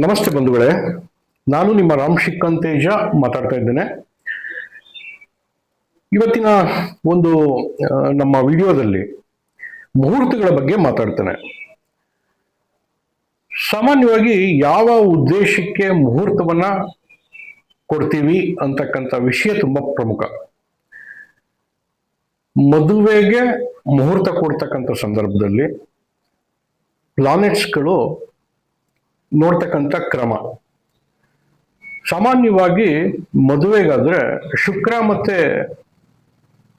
ನಮಸ್ತೆ ಬಂಧುಗಳೇ, ನಾನು ನಿಮ್ಮ ರಾಮ್ ಶಿಕ್ಕಂತೇಜ ಮಾತಾಡ್ತಾ ಇದ್ದೇನೆ. ಇವತ್ತಿನ ಒಂದು ನಮ್ಮ ವಿಡಿಯೋದಲ್ಲಿ ಮುಹೂರ್ತಗಳ ಬಗ್ಗೆ ಮಾತಾಡ್ತೇನೆ. ಸಾಮಾನ್ಯವಾಗಿ ಯಾವ ಉದ್ದೇಶಕ್ಕೆ ಮುಹೂರ್ತವನ್ನ ಕೊಡ್ತೀವಿ ಅಂತಕ್ಕಂಥ ವಿಷಯ ತುಂಬಾ ಪ್ರಮುಖ. ಮದುವೆಗೆ ಮುಹೂರ್ತ ಕೊಡ್ತಕ್ಕಂಥ ಸಂದರ್ಭದಲ್ಲಿ ಪ್ಲಾನೆಟ್ಸ್ಗಳು ನೋಡ್ತಕ್ಕಂಥ ಕ್ರಮ, ಸಾಮಾನ್ಯವಾಗಿ ಮದುವೆಗಾದ್ರೆ ಶುಕ್ರ ಮತ್ತೆ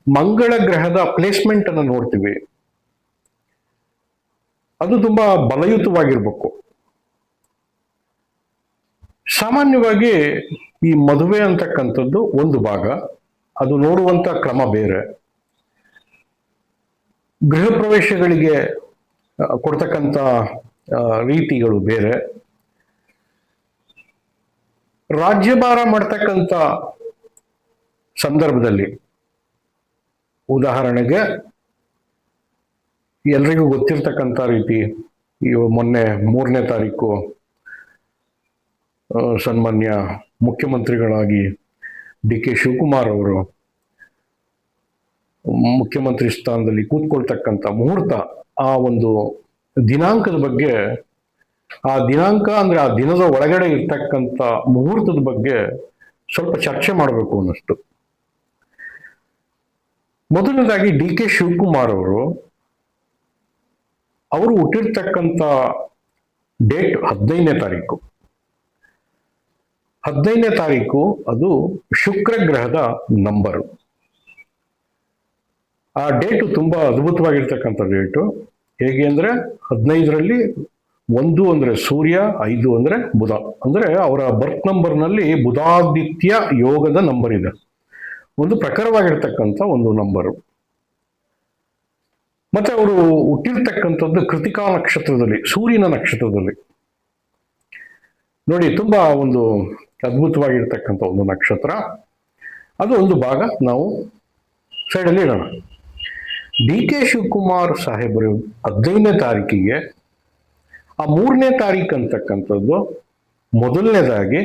ಮಂಗಳ ಗ್ರಹದ ಪ್ಲೇಸ್ಮೆಂಟ್ ಅನ್ನು ನೋಡ್ತೀವಿ. ಅದು ತುಂಬಾ ಬಲಯುತವಾಗಿರ್ಬೇಕು. ಸಾಮಾನ್ಯವಾಗಿ ಈ ಮದುವೆ ಅಂತಕ್ಕಂಥದ್ದು ಒಂದು ಭಾಗ, ಅದು ನೋಡುವಂತ ಕ್ರಮ ಬೇರೆ. ಗೃಹ ಪ್ರವೇಶಗಳಿಗೆ ಕೊಡ್ತಕ್ಕಂಥ ರೀತಿಗಳು ಬೇರೆ. ರಾಜ್ಯಭಾರ ಮಾಡ್ತಕ್ಕಂಥ ಸಂದರ್ಭದಲ್ಲಿ, ಉದಾಹರಣೆಗೆ ಎಲ್ರಿಗೂ ಗೊತ್ತಿರ್ತಕ್ಕಂಥ ರೀತಿ, ಮೊನ್ನೆ 3ನೇ ತಾರೀಕು ಸನ್ಮಾನ್ಯ ಮುಖ್ಯಮಂತ್ರಿಗಳಾಗಿ ಡಿ ಕೆ ಶಿವಕುಮಾರ್ ಅವರು ಮುಖ್ಯಮಂತ್ರಿ ಸ್ಥಾನದಲ್ಲಿ ಕೂತ್ಕೊಳ್ತಕ್ಕಂಥ ಮುಹೂರ್ತ, ಆ ಒಂದು ದಿನಾಂಕದ ಬಗ್ಗೆ, ಆ ದಿನಾಂಕ ಅಂದ್ರೆ ಆ ದಿನದ ಒಳಗಡೆ ಇರ್ತಕ್ಕಂಥ ಮುಹೂರ್ತದ ಬಗ್ಗೆ ಸ್ವಲ್ಪ ಚರ್ಚೆ ಮಾಡಬೇಕು ಅನ್ನಿಸ್ತು. ಮೊದಲನೇದಾಗಿ ಡಿ ಕೆ ಶಿವಕುಮಾರ್ ಅವರು ಹುಟ್ಟಿರ್ತಕ್ಕಂಥ ಡೇಟ್ 15ನೇ ತಾರೀಕು. 15ನೇ ತಾರೀಕು ಅದು ಶುಕ್ರ ಗ್ರಹದ ನಂಬರು. ಆ ಡೇಟು ತುಂಬಾ ಅದ್ಭುತವಾಗಿರ್ತಕ್ಕಂಥ ಡೇಟು. ಹೇಗೆ ಅಂದ್ರೆ 15ರಲ್ಲಿ 1 ಅಂದ್ರೆ ಸೂರ್ಯ, 5 ಅಂದ್ರೆ ಬುಧ. ಅಂದ್ರೆ ಅವರ ಬರ್ತ್ ನಂಬರ್ನಲ್ಲಿ ಬುಧಾದಿತ್ಯ ಯೋಗದ ನಂಬರ್ ಇದೆ. ಒಂದು ಪ್ರಖರವಾಗಿರ್ತಕ್ಕಂಥ ಒಂದು ನಂಬರು. ಮತ್ತೆ ಅವರು ಹುಟ್ಟಿರ್ತಕ್ಕಂಥದ್ದು ಕೃತಿಕಾ ನಕ್ಷತ್ರದಲ್ಲಿ, ಸೂರ್ಯನ ನಕ್ಷತ್ರದಲ್ಲಿ. ನೋಡಿ, ತುಂಬಾ ಒಂದು ಅದ್ಭುತವಾಗಿರ್ತಕ್ಕಂಥ ಒಂದು ನಕ್ಷತ್ರ. ಅದು ಒಂದು ಭಾಗ ನಾವು ಸೈಡಲ್ಲಿ ಇಡೋಣ. ಡಿ ಕೆ ಶಿವಕುಮಾರ್ ಸಾಹೇಬರು 15ನೇ ತಾರೀಕಿಗೆ, ಆ 3ನೇ ತಾರೀಕು ಅಂತಕ್ಕಂಥದ್ದು ಮೊದಲನೇದಾಗಿ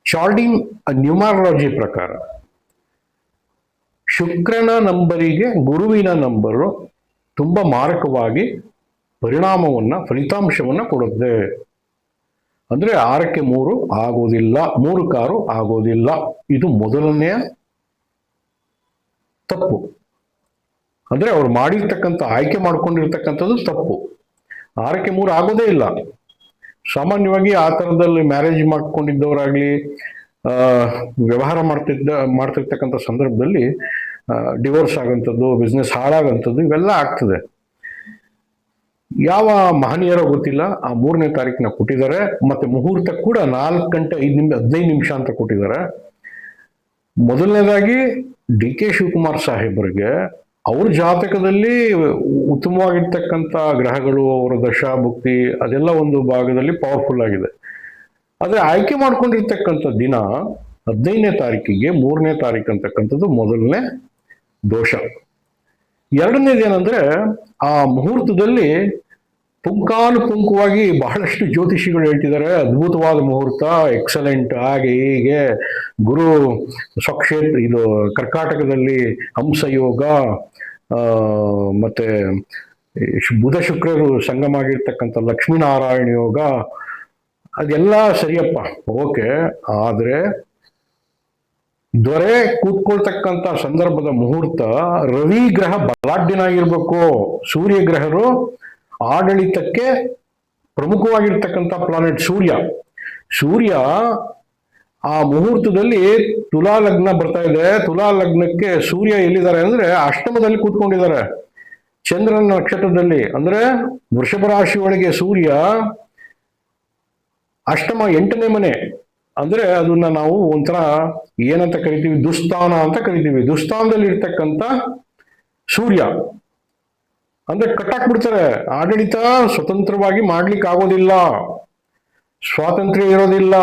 ಚಾರ್ಡಿನ್ ನ್ಯೂಮರಾಲಜಿ ಪ್ರಕಾರ ಶುಕ್ರನ ನಂಬರಿಗೆ ಗುರುವಿನ ನಂಬರು ತುಂಬಾ ಮಾರಕವಾಗಿ ಪರಿಣಾಮವನ್ನ, ಫಲಿತಾಂಶವನ್ನ ಕೊಡುತ್ತೆ. ಅಂದ್ರೆ 6ಕ್ಕೆ 3 ಆಗೋದಿಲ್ಲ, 3ಕ್ಕೆ 6 ಆಗೋದಿಲ್ಲ. ಇದು ಮೊದಲನೆಯ ತಪ್ಪು. ಅಂದ್ರೆ ಅವ್ರು ಮಾಡಿರ್ತಕ್ಕಂಥ, ಆಯ್ಕೆ ಮಾಡ್ಕೊಂಡಿರ್ತಕ್ಕಂಥದ್ದು ತಪ್ಪು. 6ಕ್ಕೆ 3 ಆಗೋದೇ ಇಲ್ಲ. ಸಾಮಾನ್ಯವಾಗಿ ಆ ಥರದಲ್ಲಿ ಮ್ಯಾರೇಜ್ ಮಾಡ್ಕೊಂಡಿದ್ದವರಾಗ್ಲಿ, ವ್ಯವಹಾರ ಮಾಡ್ತಿರ್ತಕ್ಕಂಥ ಸಂದರ್ಭದಲ್ಲಿ ಡಿವೋರ್ಸ್ ಆಗೋಂಥದ್ದು, ಬಿಸ್ನೆಸ್ ಹಾಳಾಗಂಥದ್ದು ಇವೆಲ್ಲ ಆಗ್ತದೆ. ಯಾವ ಮಹನೀಯರೋ ಗೊತ್ತಿಲ್ಲ, ಆ 3ನೇ ತಾರೀಕಿನ ಕೊಟ್ಟಿದ್ದಾರೆ. ಮತ್ತೆ ಮುಹೂರ್ತ ಕೂಡ 4 ಗಂಟೆ 15 ನಿಮಿಷ ಅಂತ ಕೊಟ್ಟಿದ್ದಾರೆ. ಮೊದಲನೇದಾಗಿ ಡಿ ಕೆ ಶಿವಕುಮಾರ್ ಸಾಹೇಬರಿಗೆ ಅವ್ರ ಜಾತಕದಲ್ಲಿ ಉತ್ತಮವಾಗಿರ್ತಕ್ಕಂಥ ಗ್ರಹಗಳು, ಅವರ ದಶಾ ಭುಕ್ತಿ ಅದೆಲ್ಲ ಒಂದು ಭಾಗದಲ್ಲಿ ಪವರ್ಫುಲ್ ಆಗಿದೆ. ಆದ್ರೆ ಆಯ್ಕೆ ಮಾಡ್ಕೊಂಡಿರ್ತಕ್ಕಂಥ ದಿನ 15ನೇ ತಾರೀಕಿಗೆ 3ನೇ ತಾರೀಕು ಅಂತಕ್ಕಂಥದ್ದು ಮೊದಲನೇ ದೋಷ. ಎರಡನೇದೇನಂದ್ರೆ, ಆ ಮುಹೂರ್ತದಲ್ಲಿ ಪುಂಖಾನುಪುಂಖವಾಗಿ ಬಹಳಷ್ಟು ಜ್ಯೋತಿಷಿಗಳು ಹೇಳ್ತಿದ್ದಾರೆ, ಅದ್ಭುತವಾದ ಮುಹೂರ್ತ, ಎಕ್ಸಲೆಂಟ್, ಹಾಗೆ ಹೀಗೆ. ಗುರು ಸ್ವಕ್ಷೇತ್ರ, ಇದು ಕರ್ಕಾಟಕದಲ್ಲಿ ಹಂಸಯೋಗ, ಮತ್ತೆ ಬುಧ ಶುಕ್ರರು ಸಂಗಮ ಆಗಿರ್ತಕ್ಕಂಥ ಲಕ್ಷ್ಮೀನಾರಾಯಣ ಯೋಗ, ಅದೆಲ್ಲ ಸರಿಯಪ್ಪ, ಓಕೆ. ಆದ್ರೆ ದೊರೆ ಕೂತ್ಕೊಳ್ತಕ್ಕಂಥ ಸಂದರ್ಭದ ಮುಹೂರ್ತ ರವಿ ಗ್ರಹ ಬಲಾಢ್ಯನಾಗಿರ್ಬೇಕು. ಸೂರ್ಯ ಗ್ರಹರು ಆಡಳಿತಕ್ಕೆ ಪ್ರಮುಖವಾಗಿರ್ತಕ್ಕಂಥ ಪ್ಲಾನೆಟ್ ಸೂರ್ಯ ಆ ಮುಹೂರ್ತದಲ್ಲಿ ತುಲಾ ಲಗ್ನ ಬರ್ತಾ ಇದೆ. ತುಲಾ ಲಗ್ನಕ್ಕೆ ಸೂರ್ಯ ಎಲ್ಲಿದ್ದಾರೆ ಅಂದ್ರೆ ಅಷ್ಟಮದಲ್ಲಿ ಕೂತ್ಕೊಂಡಿದ್ದಾರೆ, ಚಂದ್ರನ ನಕ್ಷತ್ರದಲ್ಲಿ. ಅಂದ್ರೆ ವೃಷಭ ರಾಶಿ ಒಳಗೆ ಸೂರ್ಯ ಅಷ್ಟಮ 8ನೇ ಮನೆ. ಅಂದ್ರೆ ಅದನ್ನ ನಾವು ಒಂಥರ ಏನಂತ ಕರಿತೀವಿ, ದುಸ್ಥಾನ ಅಂತ ಕರಿತೀವಿ. ದುಸ್ಥಾನದಲ್ಲಿ ಇರ್ತಕ್ಕಂಥ ಸೂರ್ಯ ಅಂದ್ರೆ ಕಟ್ಟಾಕ್ಬಿಡ್ತಾರೆ. ಆಡಳಿತ ಸ್ವತಂತ್ರವಾಗಿ ಮಾಡ್ಲಿಕ್ಕೆ ಆಗೋದಿಲ್ಲ, ಸ್ವಾತಂತ್ರ್ಯ ಇರೋದಿಲ್ಲ.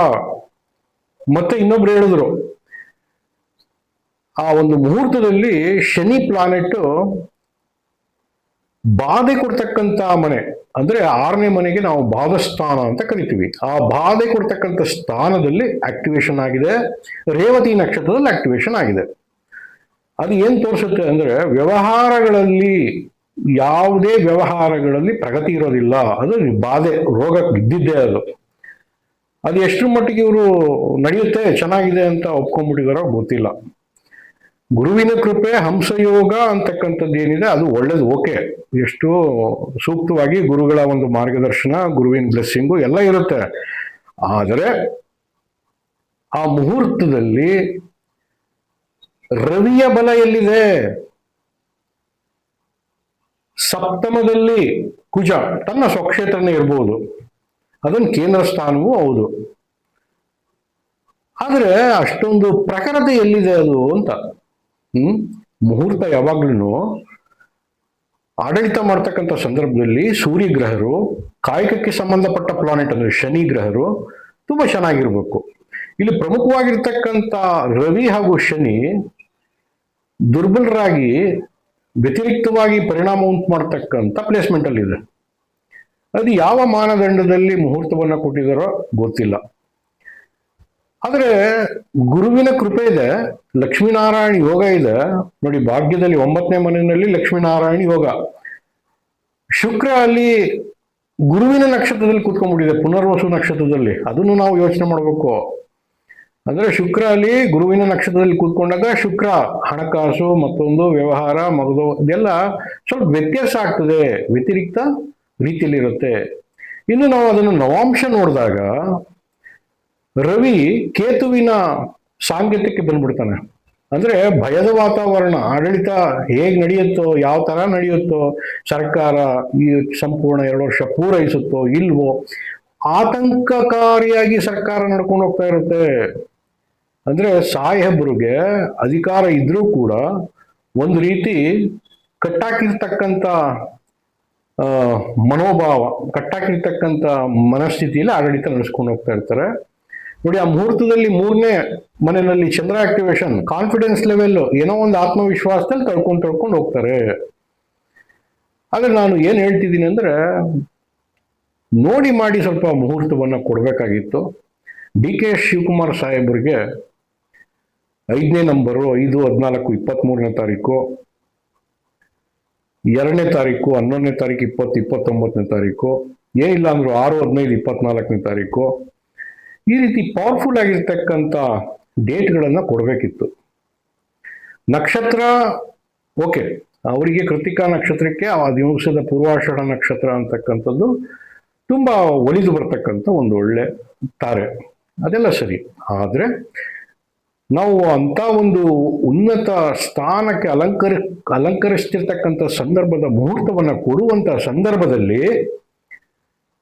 ಮತ್ತೆ ಇನ್ನೊಬ್ರು ಹೇಳಿದ್ರು, ಆ ಒಂದು ಮುಹೂರ್ತದಲ್ಲಿ ಶನಿ ಪ್ಲಾನೆಟ್ ಬಾಧೆ ಕೊಡ್ತಕ್ಕಂಥ ಮನೆ ಅಂದ್ರೆ 6ನೇ ಮನೆಗೆ ನಾವು ಬಾಧಸ್ಥಾನ ಅಂತ ಕರಿತೀವಿ. ಆ ಬಾಧೆ ಕೊಡ್ತಕ್ಕಂಥ ಸ್ಥಾನದಲ್ಲಿ ಆಕ್ಟಿವೇಶನ್ ಆಗಿದೆ, ರೇವತಿ ನಕ್ಷತ್ರದಲ್ಲಿ ಆಕ್ಟಿವೇಶನ್ ಆಗಿದೆ. ಅದು ಏನ್ ತೋರಿಸುತ್ತೆ ಅಂದ್ರೆ ವ್ಯವಹಾರಗಳಲ್ಲಿ, ಯಾವುದೇ ವ್ಯವಹಾರಗಳಲ್ಲಿ ಪ್ರಗತಿ ಇರೋದಿಲ್ಲ. ಅದು ಬಾಧೆ, ರೋಗ ಇದ್ದಿದ್ದೇ ಅದು. ಅದು ಎಷ್ಟರ ಮಟ್ಟಿಗೆ ಇವರು ನಡೆಯುತ್ತೆ ಚೆನ್ನಾಗಿದೆ ಅಂತ ಒಪ್ಕೊಂಡ್ಬಿಟ್ಟಿದಾರೋ ಗೊತ್ತಿಲ್ಲ. ಗುರುವಿನ ಕೃಪೆ, ಹಂಸಯೋಗ ಅಂತಕ್ಕಂಥದ್ದು ಏನಿದೆ ಅದು ಒಳ್ಳೇದು, ಓಕೆ, ಎಷ್ಟು ಸೂಕ್ತವಾಗಿ ಗುರುಗಳ ಒಂದು ಮಾರ್ಗದರ್ಶನ, ಗುರುವಿನ ಬ್ಲೆಸ್ಸಿಂಗು ಎಲ್ಲ ಇರುತ್ತೆ. ಆದರೆ ಆ ಮುಹೂರ್ತದಲ್ಲಿ ರವಿಯ ಬಲ ಎಲ್ಲಿದೆ? ಸಪ್ತಮದಲ್ಲಿ ಕುಜ ತನ್ನ ಸ್ವಕ್ಷೇತ್ರನೇ ಇರ್ಬೋದು, ಅದನ್ನು ಕೇಂದ್ರ ಸ್ಥಾನವೂ ಹೌದು. ಆದ್ರೆ ಅಷ್ಟೊಂದು ಪ್ರಖರತೆ ಎಲ್ಲಿದೆ ಅದು ಅಂತ. ಮುಹೂರ್ತ ಯಾವಾಗ್ಲೂ ಆಡಳಿತ ಮಾಡ್ತಕ್ಕಂಥ ಸಂದರ್ಭದಲ್ಲಿ ಸೂರ್ಯಗ್ರಹರು, ಕಾಯಕಕ್ಕೆ ಸಂಬಂಧಪಟ್ಟ ಪ್ಲಾನೆಟ್ ಅಂದ್ರೆ ಶನಿ ಗ್ರಹರು ತುಂಬಾ ಚೆನ್ನಾಗಿರ್ಬೇಕು. ಇಲ್ಲಿ ಪ್ರಮುಖವಾಗಿರ್ತಕ್ಕಂಥ ರವಿ ಹಾಗೂ ಶನಿ ದುರ್ಬಲರಾಗಿ ವ್ಯತಿರಿಕ್ತವಾಗಿ ಪರಿಣಾಮ ಉಂಟು ಮಾಡ್ತಕ್ಕಂಥ ಪ್ಲೇಸ್ಮೆಂಟ್ ಅಲ್ಲಿ ಇದೆ. ಅದು ಯಾವ ಮಾನದಂಡದಲ್ಲಿ ಮುಹೂರ್ತವನ್ನ ಕೊಟ್ಟಿದಾರೋ ಗೊತ್ತಿಲ್ಲ. ಆದ್ರೆ ಗುರುವಿನ ಕೃಪೆ ಇದೆ, ಲಕ್ಷ್ಮೀನಾರಾಯಣ ಯೋಗ ಇದೆ ನೋಡಿ. ಭಾಗ್ಯದಲ್ಲಿ 9ನೇ ಮನೆಯಲ್ಲಿ ಲಕ್ಷ್ಮೀನಾರಾಯಣ ಯೋಗ. ಶುಕ್ರ ಅಲ್ಲಿ ಗುರುವಿನ ನಕ್ಷತ್ರದಲ್ಲಿ ಕೂತ್ಕೊಂಡ್ಬಿಟ್ಟಿದೆ, ಪುನರ್ವಸು ನಕ್ಷತ್ರದಲ್ಲಿ. ಅದನ್ನು ನಾವು ಯೋಚನೆ ಮಾಡಬೇಕು. ಅಂದ್ರೆ ಶುಕ್ರ ಅಲ್ಲಿ ಗುರುವಿನ ನಕ್ಷತ್ರದಲ್ಲಿ ಕೂತ್ಕೊಂಡಾಗ ಶುಕ್ರ ಹಣಕಾಸು, ಮತ್ತೊಂದು ವ್ಯವಹಾರ, ಮಗದು ಇದೆಲ್ಲ ಸ್ವಲ್ಪ ವ್ಯತ್ಯಾಸ ಆಗ್ತದೆ, ವ್ಯತಿರಿಕ್ತ ರೀತಿಯಲ್ಲಿರುತ್ತೆ. ಇನ್ನು ನಾವು ಅದನ್ನು ನವಾಂಶ ನೋಡಿದಾಗ ರವಿ ಕೇತುವಿನ ಸಾಂಗತ್ಯಕ್ಕೆ ಬಂದ್ಬಿಡ್ತಾನೆ. ಅಂದ್ರೆ ಭಯದ ವಾತಾವರಣ, ಆಡಳಿತ ಹೇಗ್ ನಡೆಯುತ್ತೋ, ಯಾವ ತರ ನಡೆಯುತ್ತೋ, ಸರ್ಕಾರ ಈ ಸಂಪೂರ್ಣ 2 ವರ್ಷ ಪೂರೈಸುತ್ತೋ ಇಲ್ವೋ, ಆತಂಕಕಾರಿಯಾಗಿ ಸರ್ಕಾರ ನಡ್ಕೊಂಡು ಹೋಗ್ತಾ ಇರುತ್ತೆ. ಅಂದ್ರೆ ಸಾಹೇಬರಿಗೆ ಅಧಿಕಾರ ಇದ್ರೂ ಕೂಡ ಒಂದು ರೀತಿ ಕಟ್ಟಾಕಿರ್ತಕ್ಕಂಥ ಮನೋಭಾವ, ಕಟ್ಟಾಕಿರ್ತಕ್ಕಂಥ ಮನಸ್ಥಿತಿಯಲ್ಲಿ ಆಡಳಿತ ನಡೆಸ್ಕೊಂಡು ಹೋಗ್ತಾ ಇರ್ತಾರೆ ನೋಡಿ. ಆ ಮುಹೂರ್ತದಲ್ಲಿ 3ನೇ ಮನೆಯಲ್ಲಿ ಚಂದ್ರ ಆಕ್ಟಿವೇಶನ್, ಕಾನ್ಫಿಡೆನ್ಸ್ ಲೆವೆಲ್, ಏನೋ ಒಂದು ಆತ್ಮವಿಶ್ವಾಸದಲ್ಲಿ ತಳ್ಕೊಂಡು ಹೋಗ್ತಾರೆ. ಆದ್ರೆ ನಾನು ಏನ್ ಹೇಳ್ತಿದ್ದೀನಿ ಅಂದ್ರೆ, ನೋಡಿ ಮಾಡಿ ಸ್ವಲ್ಪ ಮುಹೂರ್ತವನ್ನ ಕೊಡ್ಬೇಕಾಗಿತ್ತು. ಡಿ.ಕೆ. ಶಿವಕುಮಾರ್ ಸಾಹೇಬರಿಗೆ 5ನೇ ನಂಬರು 5/14/23ನೇ ತಾರೀಕು, 2ನೇ ತಾರೀಕು, 11ನೇ ತಾರೀಕು, 20, 29ನೇ ತಾರೀಕು, ಏನಿಲ್ಲ ಅಂದ್ರು 6/15/24ನೇ ತಾರೀಕು, ಈ ರೀತಿ ಪವರ್ಫುಲ್ ಆಗಿರ್ತಕ್ಕಂಥ ಡೇಟ್ಗಳನ್ನ ಕೊಡಬೇಕಿತ್ತು. ನಕ್ಷತ್ರ ಓಕೆ, ಅವರಿಗೆ ಕೃತಿಕಾ ನಕ್ಷತ್ರಕ್ಕೆ ಆ ದಿವಸದ ಪೂರ್ವಾಷಾಢ ನಕ್ಷತ್ರ ಅಂತಕ್ಕಂಥದ್ದು ತುಂಬಾ ಒಲಿದು ಬರ್ತಕ್ಕಂಥ ಒಂದು ಒಳ್ಳೆ ತಾರೆ, ಅದೆಲ್ಲ ಸರಿ. ಆದ್ರೆ ನಾವು ಅಂತ ಒಂದು ಉನ್ನತ ಸ್ಥಾನಕ್ಕೆ ಅಲಂಕರಿಸ್ತಿರ್ತಕ್ಕಂಥ ಸಂದರ್ಭದ ಮುಹೂರ್ತವನ್ನ ಕೊಡುವಂತ ಸಂದರ್ಭದಲ್ಲಿ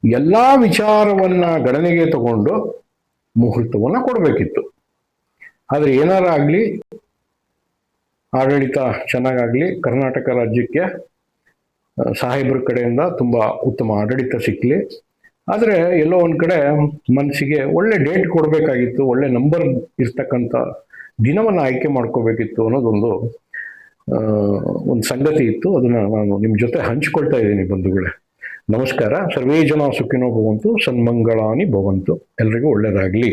ಎಲ್ಲಾ ವಿಚಾರವನ್ನ ಗಣನೆಗೆ ತಗೊಂಡು ಮುಹೂರ್ತವನ್ನ ಕೊಡಬೇಕಿತ್ತು. ಆದ್ರೆ ಏನಾರ ಆಗ್ಲಿ, ಆಡಳಿತ ಚೆನ್ನಾಗಾಗ್ಲಿ, ಕರ್ನಾಟಕ ರಾಜ್ಯಕ್ಕೆ ಸಾಹೇಬ್ರ ಕಡೆಯಿಂದ ತುಂಬಾ ಉತ್ತಮ ಆಡಳಿತ ಸಿಕ್ಲಿ. ಆದ್ರೆ ಎಲ್ಲೋ ಒಂದ್ ಕಡೆ ಮನಸ್ಸಿಗೆ ಒಳ್ಳೆ ಡೇಟ್ ಕೊಡ್ಬೇಕಾಗಿತ್ತು, ಒಳ್ಳೆ ನಂಬರ್ ಇರ್ತಕ್ಕಂಥ ದಿನವನ್ನ ಆಯ್ಕೆ ಮಾಡ್ಕೋಬೇಕಿತ್ತು ಅನ್ನೋದೊಂದು ಒಂದು ಸಂಗತಿ ಇತ್ತು. ಅದನ್ನ ನಾನು ನಿಮ್ ಜೊತೆ ಹಂಚ್ಕೊಳ್ತಾ ಇದ್ದೀನಿ ಬಂಧುಗಳೇ. ನಮಸ್ಕಾರ. ಸರ್ವೇ ಜನ ಸುಖಿನೋ ಭವಂತು, ಸನ್ಮಂಗಳಾನಿ ಭವಂತು. ಎಲ್ರಿಗೂ ಒಳ್ಳೇದಾಗ್ಲಿ.